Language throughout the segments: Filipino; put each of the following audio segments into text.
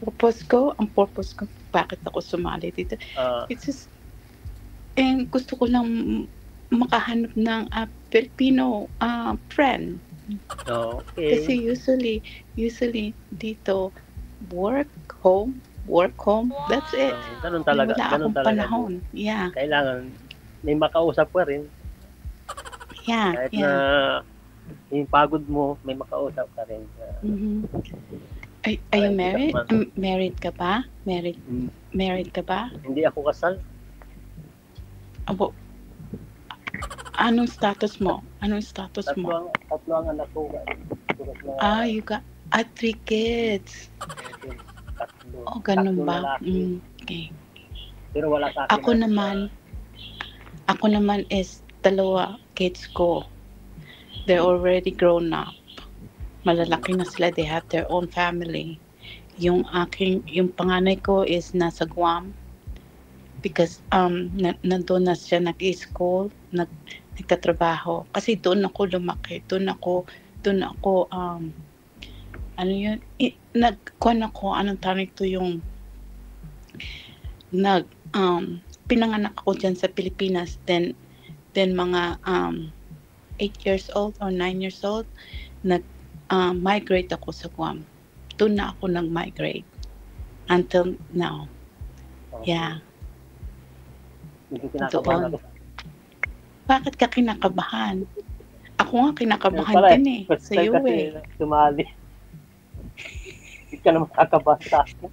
ang purpose ko bakit ako sumali dito, Ah, it's just gusto ko lang makahanap ng, Filipino, friend. Kasi okey. usually dito work, work, home, that's it. Wala Gano'n akong talaga din. panahon. Yeah, Kailangan may makausap ka rin yeah, kahit na yeah. yung pagod mo may makausap ka rin na Mhm. Are para you hindi ka married? naman Married ka ba? Married hmm, married ka ba? hindi ako kasal. Abo, anong status mo? Anong status Tatlo mo? ang tatlo ang anak ko, puros mga You got 3 kids. kids, tatlo. Oh, ganun Tatlong ba? lalaki, Okay. pero wala sa akin Ako na naman, ako naman is dalawa kids ko. They're already grown up. Malalaki na sila. They have their own family. Yung panganay ko is nasa Guam because nandun na siya nag-school, nagtatrabaho. Kasi doon ako lumaki. Doon ako ano yun, nagkuhan ako, anong tawag ito yung nag pinanganak ako diyan sa Pilipinas, then mga 8 years old or 9 years old nag migrate ako sa Guam. Doon na ako nag-migrate until now. Yeah, medyo kinakabahan doon. ako. Bakit ka kinakabahan? Ako nga Yun kinakabahan pala din first sa time iyo kasi sumali. Hindi ka naman kakabahan sa'kin.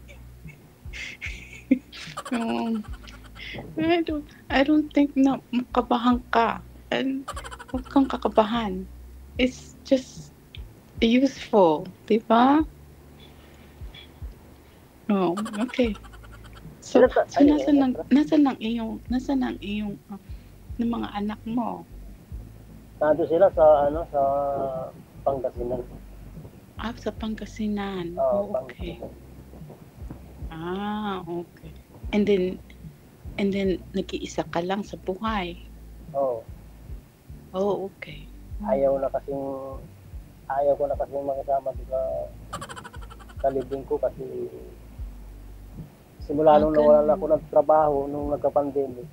Um, I don't think na makabahan ka. And huwag kang kakabahan. It's just useful, 'di ba? Oh, okay. So, nasaan ang iyong ng mga anak mo? Nandun sila sa sa Pangasinan. Sa Pangasinan. Oo, Oh, okay. Pangasinan. Okay. And then nag-iisa ka lang sa buhay. Oo. Oh, okay. Ayaw ko na kasing makisama sa libing ko kasi simula nung nawalan Ganun. ako ng trabaho nung nagka-pandemic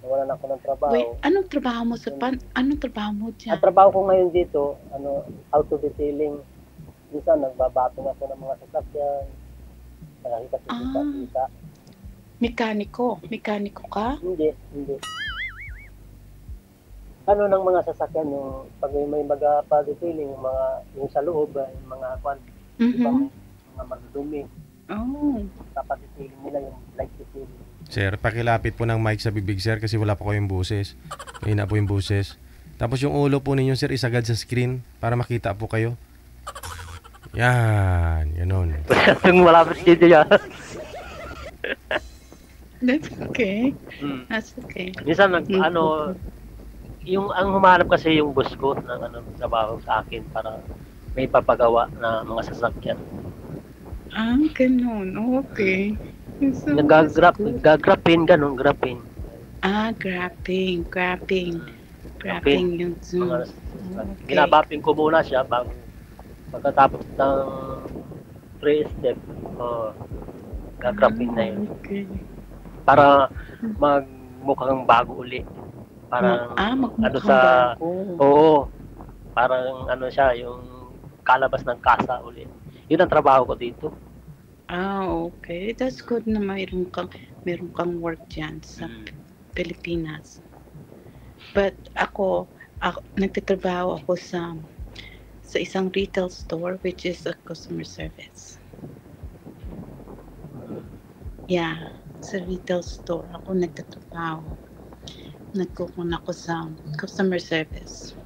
nawalan ako ng trabaho. Wait, anong trabaho mo Ang diyan? trabaho ko ngayon dito, auto detailing. Minsan nagbabating ako ng mga sasakyan, nakikita. Mekaniko ka? Hindi. Ng mga sasakyan yung pag may magpa-detailing yung sa loob, yung mga Mhm. mga madudumi. Oh. Papadetailing nila yung light detailing. Sir, pakilapit po ng mic sa bibig, sir, kasi wala po kayong boses. Mahina po yung boses. Tapos yung ulo po ninyo, sir, isagad sa screen para makita po kayo. Yan, ganun. Yung wala pa dito yan. That's okay. That's okay. Minsan yung ang humanap kasi yung boss ko ng trabaho sa akin para may papagawa na mga sasakyan. Ganun. Okay. So, Gagrapin. graphing yung Zoom. Mga Okay. Binabapin ko muna siya pagkatapos ng pre-step. Gagrapin na yun. Okay. Para magmukhang bago uli. Parang magmukhang sa bago. oo, parang siya yung kalabas ng kasa uli. Yun ang trabaho ko dito. Okay. That's good na mayroon kang work dyan sa Pilipinas. But ako nagtatrabaho ako sa isang retail store which is a customer service. Yeah, sa retail store ako nagtatrabaho. Nagkukun ako sa customer service.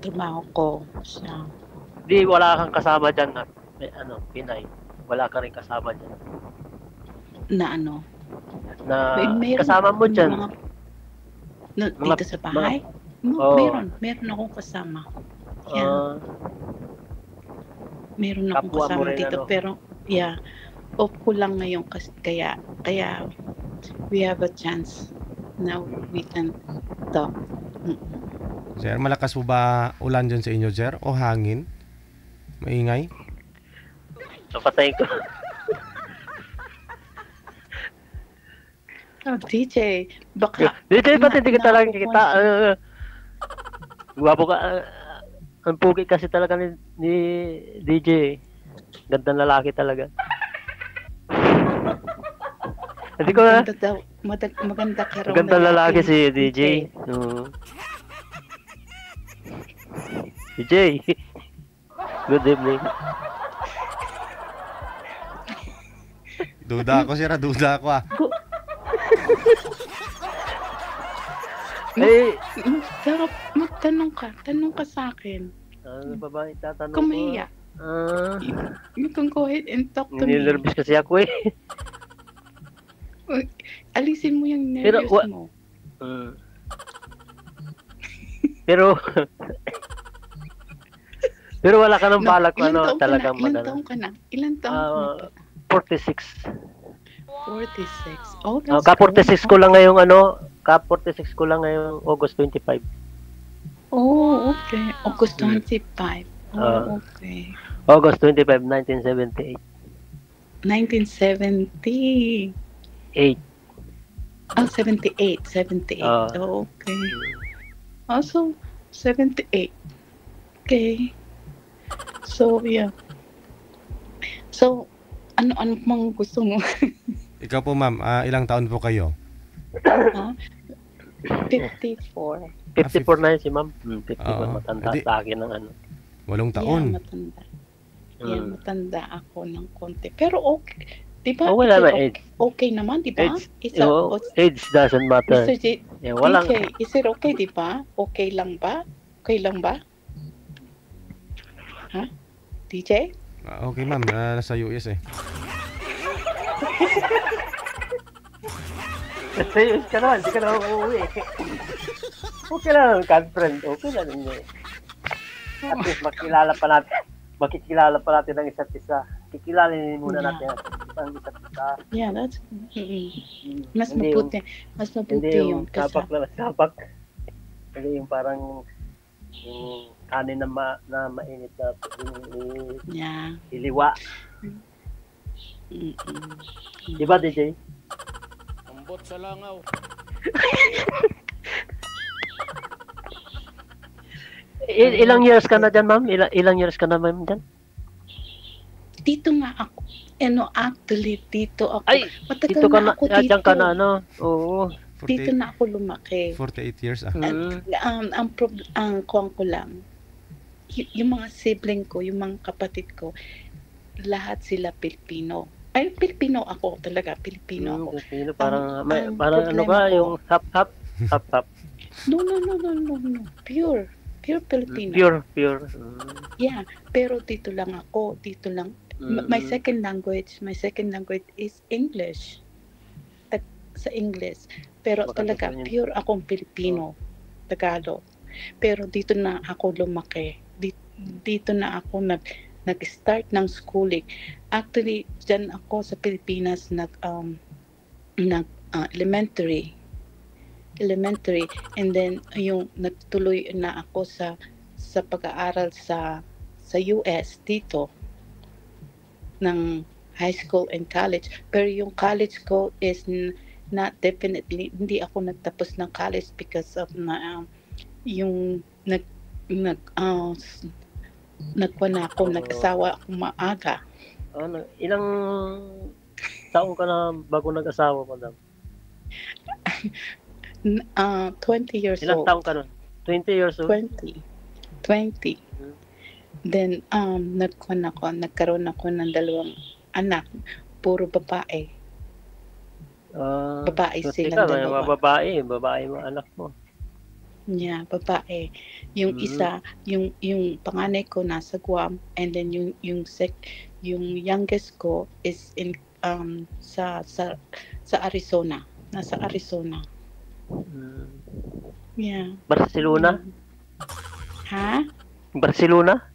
Trabaho ko siya. Di wala kang kasama dyan na Pinay. Wala ka rin kasama dyan. Na Na kasama mo dyan. Dito sa bahay? Meron akong kasama. Yeah. Meron akong Kapwa mo kasama rin, dito pero yeah, off ko lang ngayon kasi kaya we have a chance now we can talk. Sir, malakas po ba ulan dyan sa inyo, sir? O hangin? Maingay? Napatayin ko. Oh, DJ, baka... DJ, ba't hindi kita lang kita? nakukuha Gwapo ka. Ang pugi kasi talaga ni DJ. Gandang lalaki talaga. Hindi ko na. Maganda daw. Maganda ka raw. Gandang na lalaki si si DJ. DJ. Good evening. Duda ako, sir. Duda ako ah. Eh, Magtanong ka. Tanong ka sa akin. ano pa ba itatanong Kung ko? mahiya. Ah, You can go ahead and talk to me. ninervous kasi ako eh. Uy, alisin mo yung Pero, nervous mo. Mm. Pero pero wala ka nang balak ilan ano taon ka talagang na? Ilan magano. taon ka na? Ilan taon ka na? 46. 46. Oh, Ka 46 ko lang ngayong ka 46 ko lang ngayong August 25. Oh, okay. August 25. Ah. Oh, okay. August 25, 1978. 1970. 8. Oh, 78. 78. Ah. Oh, okay. Also, 78. Okay. So, yeah. So, ano mang gusto mo? Ikaw po, ma'am, ilang taon po kayo? Ha? 54. 54 na yun si ma'am. 54 Oo. matanda Edi- sa akin ng 8 Yeah, taon. matanda. Yeah, Mm. matanda ako ng konti. Pero okay. Di ba? Oh, wala na okay, age. okay naman, di ba? Age, Isa, age doesn't matter. Mr. J, Yeah, walang DJ, is it okay, di ba? Okay lang ba? Okay lang ba? Ha? DJ? Okay, ma'am. Nasa US eh. Serious ka naman, hindi ka naman uuwi. Okay lang, friend. Okay lang yun. At least makikilala pa natin ang isa't isa. Kikilalanin muna Yeah. natin ang isa't isa. Yeah, that's mas Hindi mabuti. Mas Hindi mabuti yung yun. Kasi, sapak na sapak. Hindi yung parang yung kanin na, mainit na yeah. iliwa. Mm-mm. Di ba, DJ? Ambot sa langaw. Ilang years ka na dyan, ma'am? Ilang years ka na, ma'am, dyan? Dito nga ako. Actually, dito ako. Ay, Matagal dito ka na, ako dito. dyan ka na, Oo. Dito 48, na ako lumaki. 48 years ah. Ang kuwang ko lang, yung mga sibling ko, yung mga kapatid ko, lahat sila Pilipino. Ay, Pilipino ako talaga. Pilipino ako. Pilipino, parang, Ang parang ano problema ba, ko- yung hap-hap? Hap-hap. No. Pure Filipino. Pure. Yeah, pero dito lang ako. Dito lang. My second language is English. Sa English. Pero Baka talaga, gusto niyo- pure akong Pilipino. Tagalog. Pero dito na ako lumaki. Dito na ako nag-start ng schooling. Actually, dyan ako sa Pilipinas elementary, and then yung nagtuloy na ako sa pag-aaral sa US dito ng high school and college. Pero yung college ko is not definitely, hindi ako nagtapos ng college because of yung nagkuha na ako, nag-asawa ako maaga. Ilang taong ka na bago nag-asawa, madam? 20 years Ilang old. taong ka nun? 20 years old? 20. Then, nagkaroon ako ng 2 anak. Puro babae. Babae so silang teka, may dalawa. mga babae mo anak mo. Yeah, babae. Yung isa, yung panganay ko nasa Guam, and then yung youngest ko is in sa Arizona. Nasa Arizona. Yeah. Barcelona? Ha? Barcelona?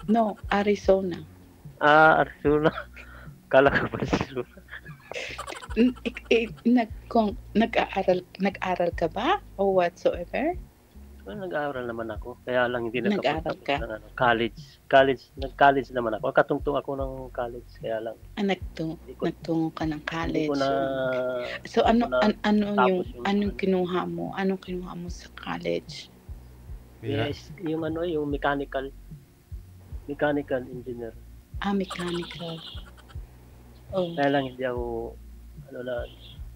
No, Arizona. Arizona. Kala ko Barcelona. Nag-aaral ka ba or whatsoever? Well, nag-aaral naman ako. Kaya lang hindi Nag-aaral nakapagtapos ka? ng college. Nag-college naman ako. Katungtong ako ng college. Kaya lang, Nagtungo ka ng hindi ko college. na, So hindi ko na anong tapos yung, anong kinuha mo? Anong kinuha mo sa college? yes, yung yung mechanical engineer. Mechanical. Oh, Kaya lang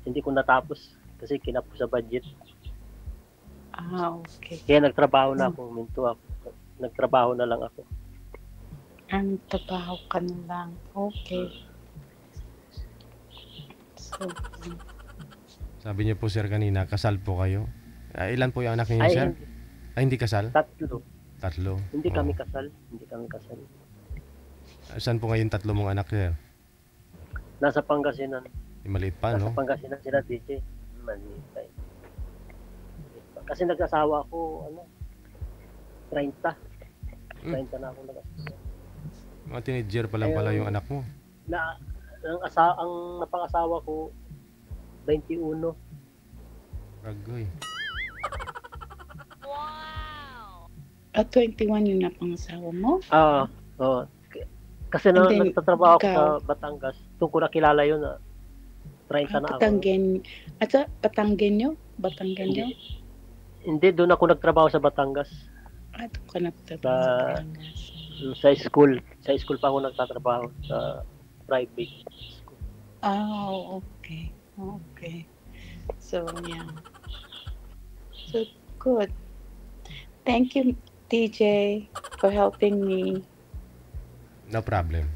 hindi ko natapos kasi kinapos sa budget. okay. Kaya nagtrabaho na ako, minto ako. Nagtrabaho na lang ako. Ang trabaho ka na lang. Okay. So, Sabi niyo po sir kanina, kasal po kayo. Ilan po yung anak niyo Ay, sir? Ay, hindi kasal? tatlo. Tatlo. Hindi Oo. kami kasal. Hindi kami kasal. Saan po ngayon tatlo mong anak sir? Nasa Pangasinan. Yung maliit pa, Nasa no? Pangasinan sila, DJ. Maliit pa. Kasi nag-asawa ako, 30. 30 na ako nag-asawa. Mga teenager pa lang pala yung anak mo. Ang napang-asawa ko, 21. Ragoy. at 21 yung napangasawa mo? Oo. Kasi And then, nagtatrabaho ako ikaw? sa Batangas. Doon ko nakilala yun 30 na ako. Batanggenyo? Hindi, doon ako nagtrabaho sa Batangas. Doon ka nagtatrabaho sa Batangas. Sa school. Sa school pa ako nagtatrabaho sa private school. Okay. Okay. So, yeah. So, good. Thank you, TJ, for helping me. No problem.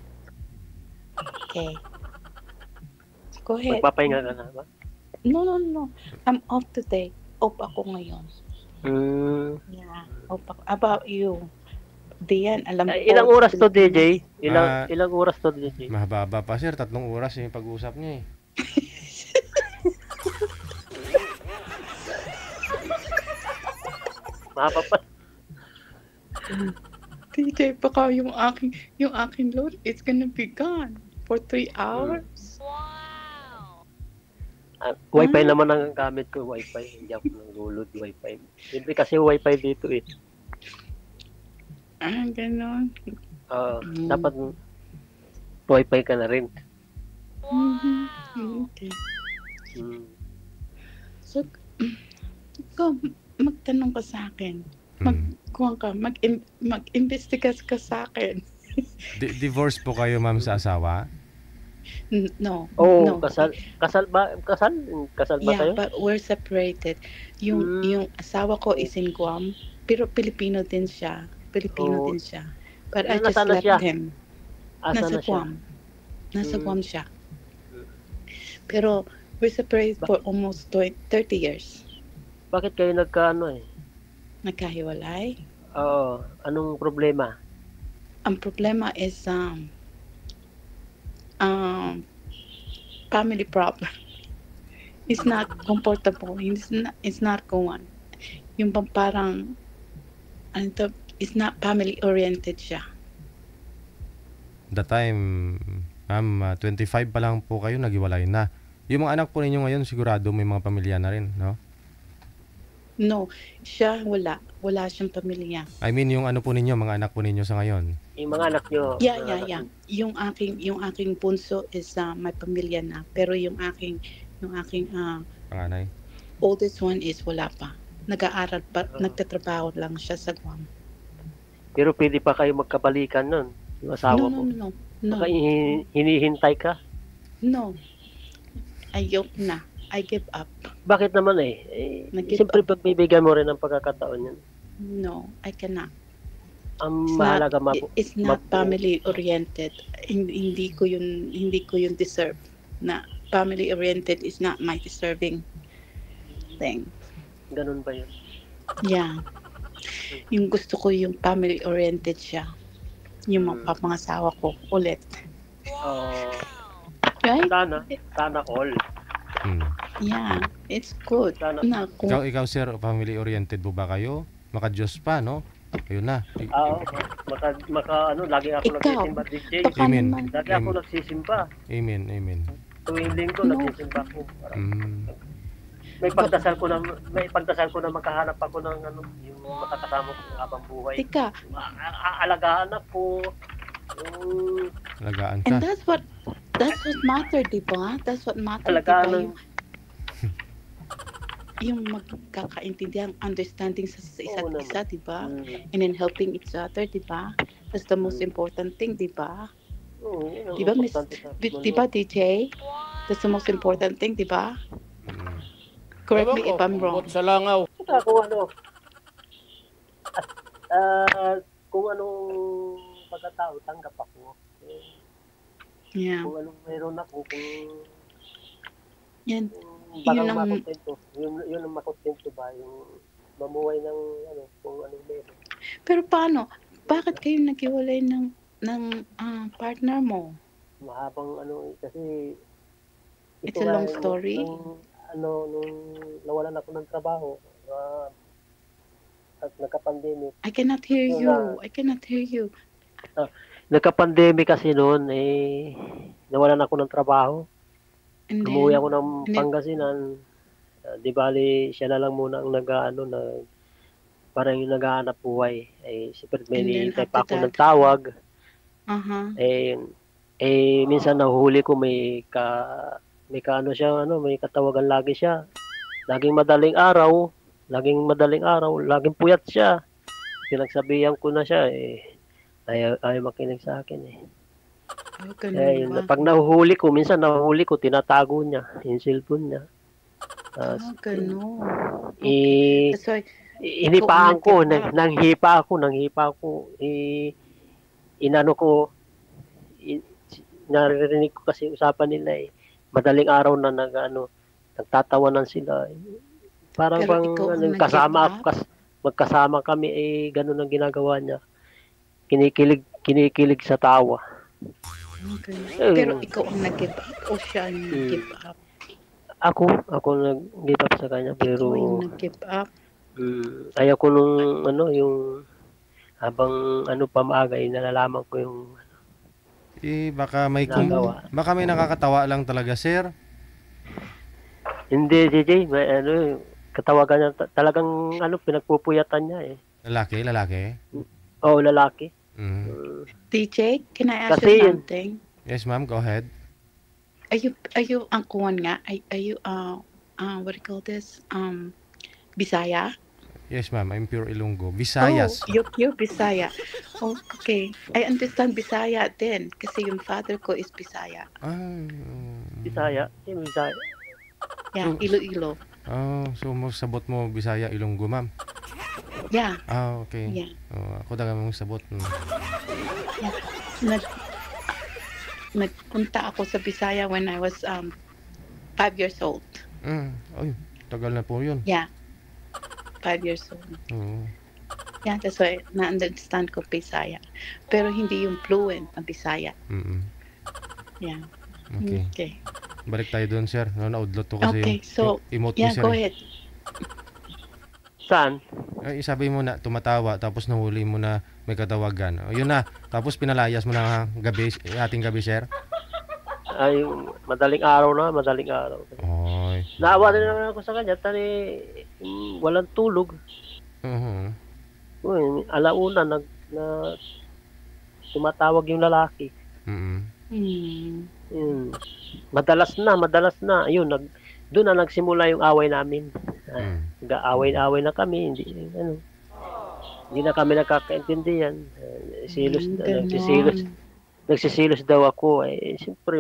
Okay. So, go ahead. Magpapahinga ka na ba? No. I'm off today. Off ako ngayon. Yeah. Off ako. About you? Diyan, alam ko. Ilang oras to, DJ? Ilang oras to, DJ? Mahaba pa sir, 3 oras yung pag-usap niya eh. Mahaba pa. TJ, baka yung aking load, it's gonna be gone for 3 hours. Wi-Fi naman ang gamit ko, Wi-Fi. Hindi ako nag-load Wi-Fi. Hindi kasi Wi-Fi dito eh. Ganon. Dapat Wi-Fi ka na rin. Okay. So, magtanong ka sa akin. Mag-investigas ka sa akin. Divorce po kayo ma'am sa asawa? No. No. Kasal ba Yeah, kayo? but we're separated. Yung asawa ko is in Guam, pero Pilipino din siya. But I just Nasaan na left siya? him. Asa na siya? Guam. Nasa Guam siya. Pero we're separated for almost 30 years. Bakit kayo Nagkahiwalay. Oo. Anong problema? Ang problema is family problem. It's not comfortable. It's not going. Yung parang it's not family oriented siya. That time, ma'am, 25 pa lang po kayo, naghiwalay na. Yung mga anak po ninyo ngayon, sigurado may mga pamilya na rin, no? No, siya wala. Wala siyang pamilya. I mean, yung ano po ninyo, mga anak po ninyo sa ngayon. Yung mga anak nyo. Yeah. Yung aking bunso is may pamilya na, pero yung aking Panganay. oldest one is wala pa. Nag-aaral pa, nagtatrabaho lang siya sa Guam. Pero pwede pa kayo magkabalikan nun. Yung asawa mo. No. Baka hinihintay ka. No. Ayok na. I give up. Bakit naman siyempre pagbibigyan mo rin ng pagkakataon yan. No, I cannot. Ang mahalaga it's not family oriented. Hindi ko yun deserve. Na family oriented is not my deserving thing. Ganun ba yun? Yeah. Yung gusto ko yung family oriented siya. Yung mapapangasawa ko ulit. Right? Sana all. Yeah, it's good. Na, Ikaw sir, family oriented po ba kayo? Maka-Diyos pa, no? Ayun na. Lagi ako nagsisimba, DJ. Amen. Lagi ako nagsisimba. Amen. Tuwing linggo, nagsisimba ako. may pagdasal ko na makahanap ako ng ano, yung makakasama ko habang buhay. Tika, Alagaan ako. Yung Alagaan ka. and that's what matter, di ba? That's what matter, di ba? alagaan ng Yung magkakaintindihan, understanding sa isa't Oo isa, naman. di ba? Mm. And then helping each other, di ba? That's the most important thing, di ba? Oo, yun ang Di ba, Miss? importante sa Di ba, DJ? That's the most important thing, di ba? Mm. Correct Ewan me ko, if I'm wrong. ambot sa langaw. Saka kung ano, kung anong pagkatao, tanggap ako. Yeah. Kung anong meron ako, kung Yan. bakang Yun ang- makontento. Yun ang makontento ba? Yung mamuhay ng ano, kung anong meron. Pero paano? Bakit kayo naghiwalay ng partner mo? Mahabang ano, kasi It's a long story. Nung nawalan ako ng trabaho, at nagka-pandemic. I cannot hear Yun you. lang. I cannot hear you. Nagka-pandemic kasi noon, nawalan ako ng trabaho. And then, Umuwi ako ng and then- Pangasinan. Di bali, siya na lang muna ang parang yung naghahanap buhay. Siyempre may And then hinihintay pa after ako that- ng tawag. uh-huh. Minsan nahuli ko may kaano siya, may katawagan lagi siya. Laging madaling araw, laging puyat siya. Pinagsabihan ko na siya, ayaw makinig sa akin Oh, ganun ba? Pag nahuhuli ko, tinatago niya yung cellphone niya. Oh, ganun. Eh, That's why, Inipaan ko, Ikaw ang nanghipa ako, inano ko, naririnig ko kasi usapan nila madaling araw na nagtatawanan sila. Parang Pero bang ikaw ang magkasama kami, ganun ang ginagawa niya. Kinikilig sa tawa. oh, ganun. Pero ikaw ang nag-give up o siya ang nag-give up? Ako nag-give up sa kanya, pero Ikaw yung nag-give up? ayaw ko nung yung habang pa maaga, nalalaman ko yung Baka may Nagawa. baka may nakakatawa lang talaga, sir. Hindi, JJ, may katawagan niya, talagang pinagpupuyatan niya Lalaki. Oo, lalaki. Mm. DJ, can I ask Kasi you yun- something? Yes, ma'am, go ahead. Are you ang kuwan nga? Are you what do you call this? Bisaya? Yes, ma'am, I'm pure Ilonggo. Visayas. Oh, you're Bisaya. Oh, okay. I understand Bisaya din kasi yung father ko is Bisaya. Bisaya. Sino Bisaya? Yeah, Iloilo. So sabot mo Bisaya, Ilonggo, ma'am. Yeah, Okay. yeah. Ako daga mong sabot. Nagpunta ako sa Bisaya when I was 5 years old. Ay, tagal na po yun. Yeah. 5 years old. Oo. Yeah, that's why na-understand ko Bisaya. Pero hindi yung fluent na Bisaya. Mm-mm. Yeah. Okay. Okay. Balik tayo doon, sir. Naudlot to kasi Okay, so, emote yeah, mo, sir. go ahead. Saan? Ay, sabi mo na tumatawa tapos nahuli mo na may katawagan. Yun na. Tapos pinalayas mo na ating gabi, sir. Ay, madaling araw. Oy. Naawa din naman ako sa kanya, walang tulog. Mhm. Alauna, tumatawag yung lalaki. Mm. Yun. Madalas na. Ayun, doon na nagsimula yung away namin. Nag-away na kami, hindi na kami nakakaintindihan. Nagsisilos daw ako. Siyempre,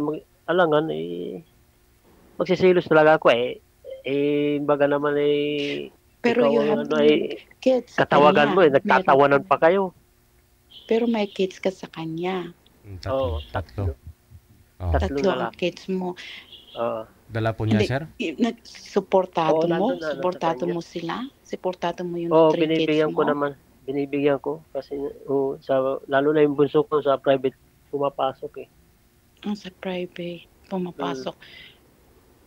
magsisilos talaga ako. Baga naman Pero ikaw you ang have kids sa katawagan mo, kanya. nagtatawanan pa kayo. Pero may kids ka sa kanya. Oo, Tatlo. Oh. Tatlo Tatlo na ang kids mo. Oo. Dala po niya, sir? Suportado Oo, mo? nandun na, Suportado nasa mo sila? Suportado mo yung Oo, 3 kids binibigyan mo? ko naman. Binibigyan ko kasi lalo na yung bunso ko sa private pumapasok Sa private, pumapasok.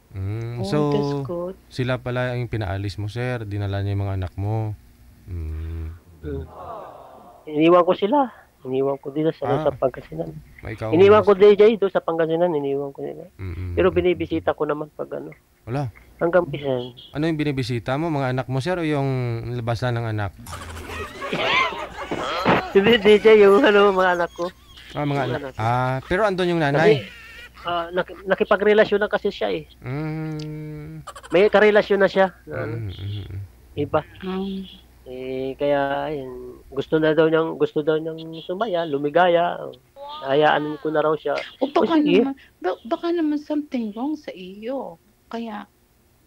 Mm. Oh, So, that's good. sila pala yung pinaalis mo, sir. Dinala niya yung mga anak mo. Iniwan ko sila. Iniwan ko dito sa Pangasinan. Ikaw, Iniwan ko DJ doon sa Pangasinan, iniwan ko nila. Mm-mm. Pero binibisita ko naman pag ano. Wala. Hanggang pisan. Ano yung binibisita mo? Mga anak mo, sir, o yung labasan ng anak? Hindi DJ yung ano, mga anak ko. Mga Yung anak. anak. Pero andun yung Kasi, nanay. nakipagrelasyon na kasi siya eh. Mm. May karelasyon na siya. Na, ano, Mm. iba. Um, Kaya, ayun, gusto daw niyang sumaya, lumigaya. Hayaan ko na raw siya. o baka sige. naman, baka naman something wrong sa iyo. Kaya,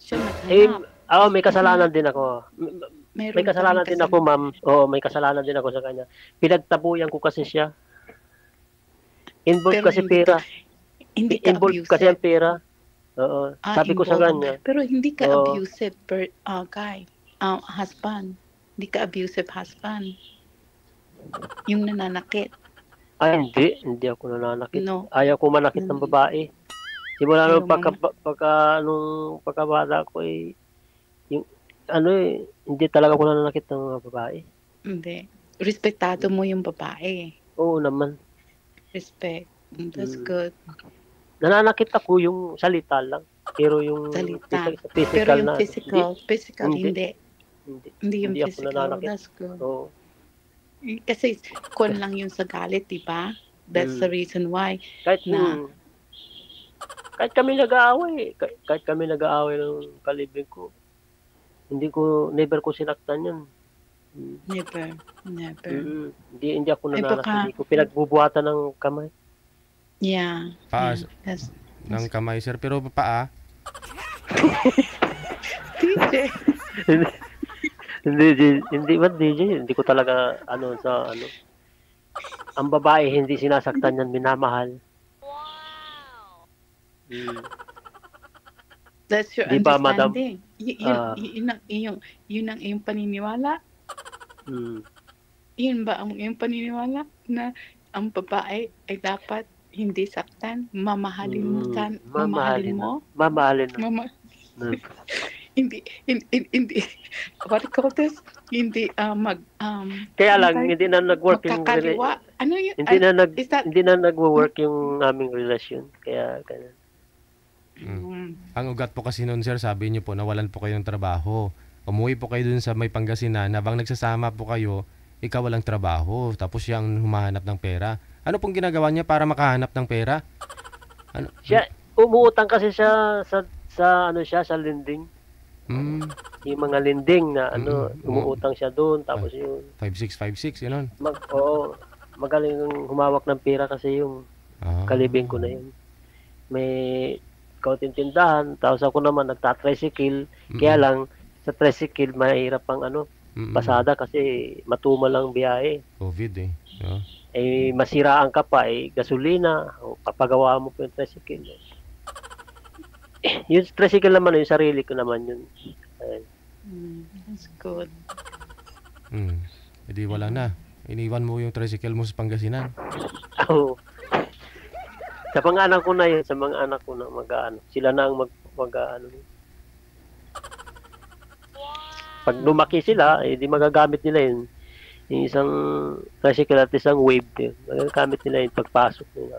siya Eh, naghanap. may kasalanan din ako. Meron May kasalanan kaming din ako, ma'am. Oo, may kasalanan din ako sa kanya. Pinagtabuyan ko kasi siya. Involved Pero kasi hindi pera. Hindi ka Involved kasi ang abusive. pera. Oo. Sabi ko sa Involved. kanya, Pero hindi ka Oo. abusive, guy. Husband. Hindi ka abusive husband. Yung nananakit. hindi ako nananakit. No. Ayaw ko manakit ng babae. Simula Ayaw nung mo pagkabata ko yung hindi talaga ako nananakit ng mga babae. Hindi. Respetado mo yung babae. Oo naman. Respect. That's Mm. good. Nananakit ako yung salita lang. Pero yung Salita. physical Pero yung na, physical, hindi. hindi. Hindi yung Hindi ako physical. nananakit. That's good. Oo. Kasi kon lang yung sa galit, di ba? That's the reason why. Kahit Na- kahit kami nag-aaway, kahit kami nag-aaway ng kalibig ko, never ko sinaktan yun. Never. Never. Hindi ako Ay, nananakit. baka- Hindi ko pinagbubuhatan ng kamay. Yeah. Paa yeah. That's ng kamay, sir. Pero paa, DJ. Hindi ba DJ? Hindi ko talaga ang babae hindi sinasaktan yan, minamahal. That's your Di ba, madam? understanding. Yun ang iyong paniniwala? Mm. Yun ba ang iyong paniniwala na ang babae ay dapat hindi saktan? Mamahalin mo kan? Mamahalin mo? Mamahalin mo. Mama, hindi, what do you call this? Hindi, Kaya lang, hindi na nag-work yung magkakaliwa. Ano yun? is that, hindi na nag-work yung aming relasyon. Kaya, ganun. ang ugat po kasi noon, sir, sabi niyo po, nawalan po kayo ng trabaho. Umuwi po kayo dun sa may Pangasinan, habang nagsasama po kayo, ikaw walang trabaho, tapos siya ang humahanap ng pera. Ano pong ginagawa niya para makahanap ng pera? Ano? Siya, umuutang kasi siya sa lending. Yung mga lending na umuutang siya doon, tapos yung 5656, yun. magaling humawak ng pera kasi yung kalibing ko na yun. May kaunting tindahan, tapos ako naman nagta-tricycle, kaya lang sa tricycle mahirap ang pasada kasi matumal lang biyahe. COVID eh. No? Masiraan ka pa, gasolina, o papagawa mo po yung tricycle. Yung tricycle naman, yung sarili ko naman yun. that's good. Hindi wala na. Iniwan mo yung tricycle mo sa Pangasinan. Oo. Sa mga anak ko na yun, sa mga anak ko na sila na ang mag-ano. Pag lumaki sila, di magagamit nila yun. Yung isang tricycle at isang wave yun. Magagamit nila yung pagpasok nila.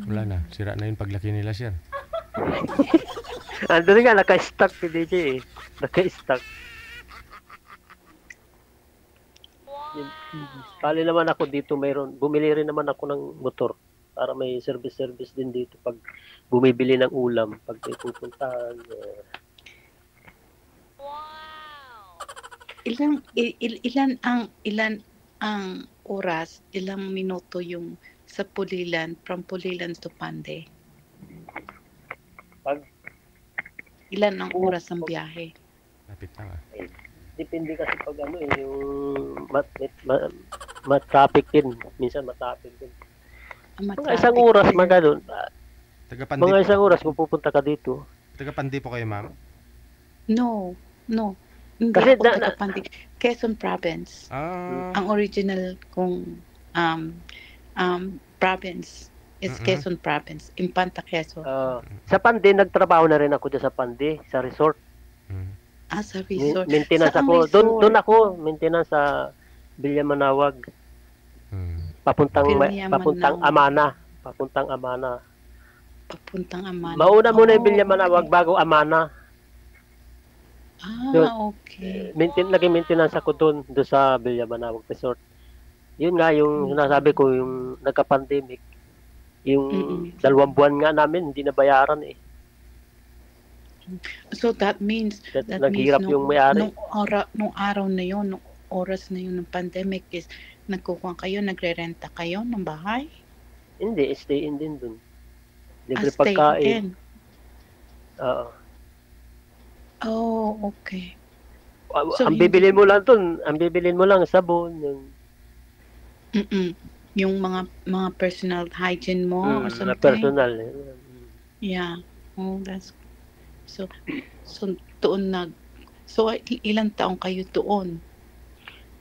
Wala na. Sira na yung paglaki nila, sir. Ando rin nga, naka-stuck si DJ eh. Naka-stuck. Kali naman ako dito bumili rin naman ako ng motor para may service din dito pag bumibili ng ulam, pag may pupuntahan. Ilan ang oras, ilang minuto yung sa Pulilan, from Pulilan to Pande? Ilan ang oras ang biyahe? Lapit lang Depende kasi pag yung traffic din. Minsan traffic din. Mga isang oras ganun. Taga-Pandi Mga isang oras kung pupunta ka dito. Taga-Pandi po kayo, ma'am? No. Hindi Kasi ako taga-Pandi. Quezon Province. Ang original kong province is Quezon Province. Infanta Quezon. Sa Pandi, nagtrabaho na rin ako dyan sa Pandi, sa resort. Sa resort. Maintenance Saang ako. resort? Doon ako, maintenance sa Villa Manawag. papuntang Amana. Papuntang Amana. Papuntang Amana. Mauna muna yung Villa okay. Manawag bago Amana. Okay. Naging maintenance ako doon sa Villa Manawag Resort. Yun nga yung sinasabi ko, yung nagka-pandemic. Yung 2 buwan nga namin hindi nabayaran eh. So that means Naghirap yung may-ari. nung araw na yon, nung oras na yun ng pandemic is nagkukuha kayo, nagrerenta kayo ng bahay? Hindi, stay in din doon. Libre Stay pagkain. in. Oo. Oh, okay. So, Ang bibilin mo lang doon, sabon, yung yung mga personal hygiene mo or na something. personal. Yeah. Oh, that's so doon ilang taong kayo doon?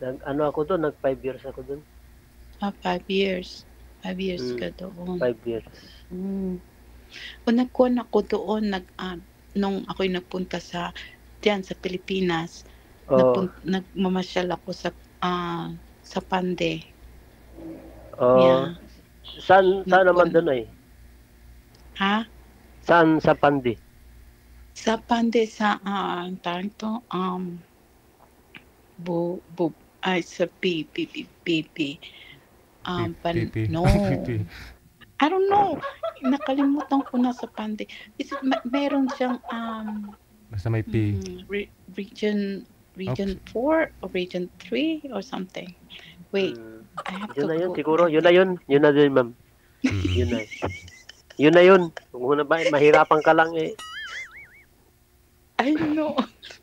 Ako doon, 5 years ako doon. 5 years. 5 years ka doon. 5 years. O nagkuhan ako doon nung ako'y nagpunta sa Pilipinas. Nagmamasyal ako sa Pande. Yeah. Saan naman doon ay? Ha? Saan sa Pandi? Sa Pande sa sa PP. No. I don't know. Nakalimutan ko na sa Pande. Meron siyang Basta may P. region 4 or region 3 or something. Wait, I have Yun to na yun, go. siguro. Yun na din, ma'am. Yun na. Yun na yun. Kung muna ba, mahirapan ka lang eh. I know.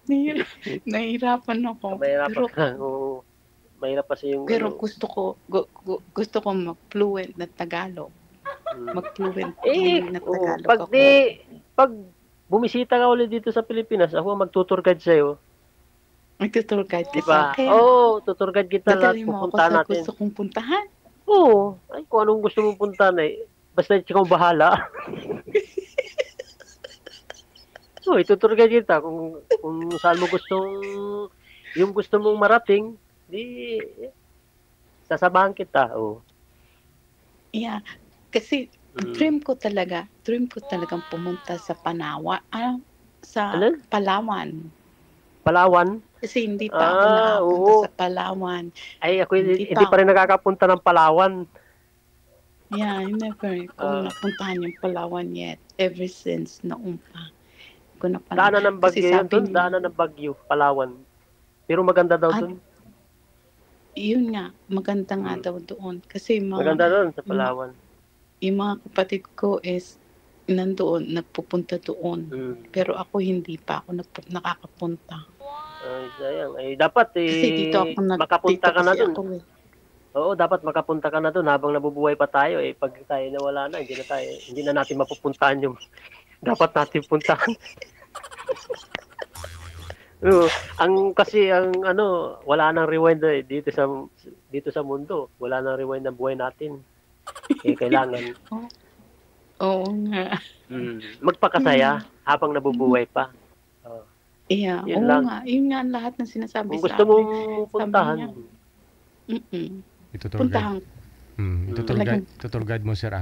Nahihirapan ako. Mahirapan ka. Oo. Mahirap kasi yung... Pero gusto ko mag-fluent na Tagalog. Mag-fluent na Tagalog ako. Pag bumisita ka ulit dito sa Pilipinas, ako mag-tutor guide sa'yo. Mag-tutor guide ka Diba? sa akin. Tutor guide kita lahat. Dadalhin mo ako Pupunta sa natin. gusto kong puntahan. Oo. Ay, kung anong gusto mong puntahan eh. Basta ikaw bahala. Tutor guide kita. Kung saan mo yung gusto mong marating, di sasabahan kita. Yeah. Kasi dream ko talagang pumunta sa Palawan. Palawan? Kasi hindi pa ako nakapunta sa Palawan. Ay, ako hindi pa rin nakakapunta ng Palawan. Yeah, I never ko napuntahan yung Palawan yet. Ever since noong pa. Daanan ng Bagyo yun doon. Daanan ng Bagyo, Palawan. Pero maganda daw doon. Yun nga, maganda nga daw doon. Kasi maganda doon sa Palawan. Yung mga kapatid ko is nandoon, nagpupunta doon. Pero ako hindi pa ako nakakapunta. Ay, sayang. Ay, dapat kasi dito ako makapunta ka na doon. Oo, dapat makapunta ka na doon habang nabubuhay pa tayo. Pag tayo nawala na, hindi na natin mapupuntahan yung dapat natin puntahan. Wala nang rewind dito sa mundo. Wala nang rewind ng buhay natin. Kailangan. Oo nga. Magpakasaya habang nabubuhay pa. Yeah, yun lang. Nga. Yun nga lahat ng sinasabi kung gusto mong puntahan. Puntahan. Tutor guide mo, sir,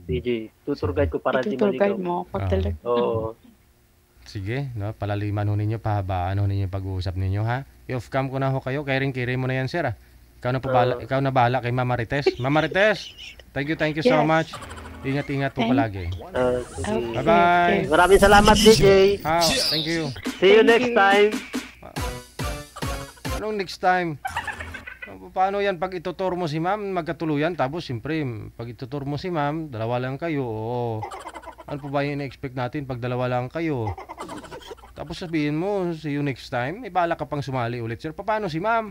DJ. Tutor guide ko para di maligaw. Tutor guide mo ako talaga. Sige, palaliman ho ninyo, pahabaan ho ninyo pag-uusap ninyo, ha? I-off-cam ko na ho kayo, kairing-kiri mo na yan, sir, Ikaw na bahala kay Mama Rites. Mama Rites, thank you so much. Ingat-ingat po palagi. Bye-bye. Maraming salamat, DJ. Thank you. See you next time. Anong next time? Paano yan pag itutur mo si ma'am, magkatuluyan, tapos siyempre, pag itutur mo si ma'am, dalawa lang kayo, ano po ba yung in-expect natin pag dalawa lang kayo? Tapos sabihin mo, see you next time, may bala ka pang sumali ulit, sir. Paano si ma'am?